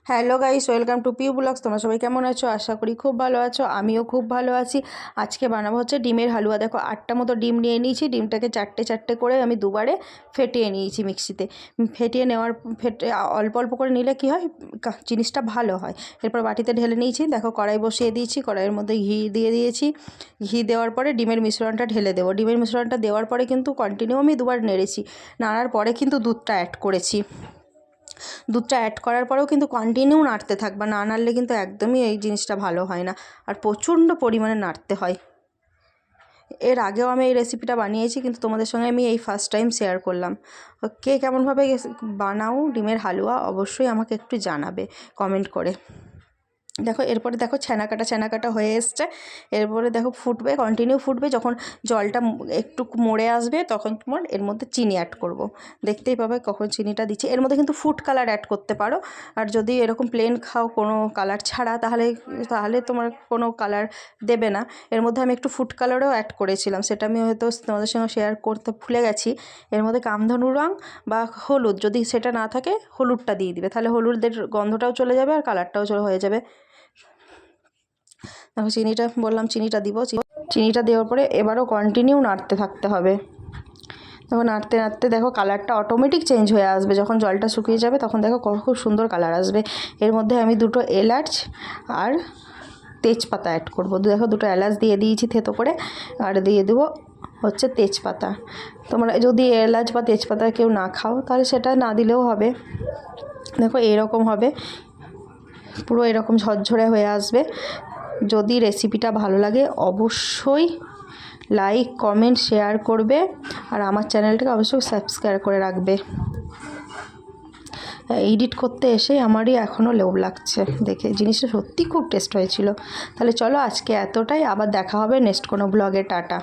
Hello guys, welcome to Piu blogs. তোমরা সবাই কেমন আছো? আশা করি খুব ভালো আছো। আমিও খুব ভালো আছি। আজকে বানাবো হচ্ছে ডিমের হালুয়া। দেখো 8টা মতো ডিম নিয়ে নিয়েছি। ডিমটাকে চারটে চারটে করে আমি দুবারে ফেটিয়ে নিয়েছি মিক্সিতে। ফেটিয়ে নেওয়ার অল্প অল্প করে নিলে কি হয়, জিনিসটা ভালো হয়। এরপর বাটিতে ঢেলে নিয়েছি। দেখো কড়াই বসিয়ে দিয়েছি, কড়াইয়ের মধ্যে ঘি দিয়ে দিয়েছি। ঘি দেওয়ার পরে ডিমের মিশ্রণটা ঢেলে দেবো। ডিমের মিশ্রণটা দেওয়ার পরে কিন্তু কন্টিনিউ আমি দুবার নেড়েছি। নাড়ার পরে কিন্তু দুধটা অ্যাড করেছি। দুধটা অ্যাড করার পরেও কিন্তু কন্টিনিউ নাড়তে থাকবা, না নাড়লে কিন্তু একদমই এই জিনিসটা ভালো হয় না, আর প্রচণ্ড পরিমাণে নাড়তে হয়। এর আগেও আমি এই রেসিপিটা বানিয়েছি, কিন্তু তোমাদের সঙ্গে আমি এই ফার্স্ট টাইম শেয়ার করলাম। কে কেমনভাবে বানাও ডিমের হালুয়া অবশ্যই আমাকে একটু জানাবে কমেন্ট করে। দেখো এরপরে দেখো ছানা কাটা হয়ে এসছে। এরপরে দেখো ফুটবে, কন্টিনিউ ফুটবে। যখন জলটা একটু মরে আসবে তখন তোমার এর মধ্যে চিনি অ্যাড করব। দেখতেই পাবে কখন চিনিটা দিচ্ছি। এর মধ্যে কিন্তু ফুড কালার অ্যাড করতে পারো, আর যদি এরকম প্লেন খাও কোনো কালার ছাড়া তাহলে তোমার কোনো কালার দেবে না। এর মধ্যে আমি একটু ফুড কালারও অ্যাড করেছিলাম, সেটা আমি হয়তো তোমাদের সঙ্গে শেয়ার করতে ভুলে গেছি। এর মধ্যে কামধনু রং বা হলুদ, যদি সেটা না থাকে হলুদটা দিয়ে দিবে, তাহলে হলুদের গন্ধটাও চলে যাবে আর কালারটাও হয়ে যাবে। দেখো চিনিটা বললাম, চিনিটা দিব। চিনিটা দেওয়ার পরে এবারও কন্টিনিউ নাড়তে থাকতে হবে। দেখো নাড়তে নাড়তে দেখো কালারটা অটোমেটিক চেঞ্জ হয়ে আসবে। যখন জলটা শুকিয়ে যাবে তখন দেখো খুব সুন্দর কালার আসবে। এর মধ্যে আমি 2টো এলাচ আর তেজপাতা অ্যাড করবো। দেখো 2টো এলাচ দিয়ে দিয়েছি থেতো করে, আর দিয়ে দেবো হচ্ছে তেজপাতা। তোমরা যদি এলাচ বা তেজপাতা কেউ না খাও তাহলে সেটা না দিলেও হবে। দেখো এরকম হবে, পুরো এরকম ঝরঝরে হয়ে আসবে। যদি রেসিপিটা ভালো লাগে অবশ্যই লাইক কমেন্ট শেয়ার করবে, আর আমার চ্যানেলটাকে অবশ্যই সাবস্ক্রাইব করে রাখবে। এডিট করতে এসে আমারই এখনও লোভ লাগছে দেখে, জিনিসটা সত্যি খুব টেস্ট হয়েছিল। তাহলে চলো আজকে এতটাই, আবার দেখা হবে নেক্সট কোনো ব্লগে। টাটা।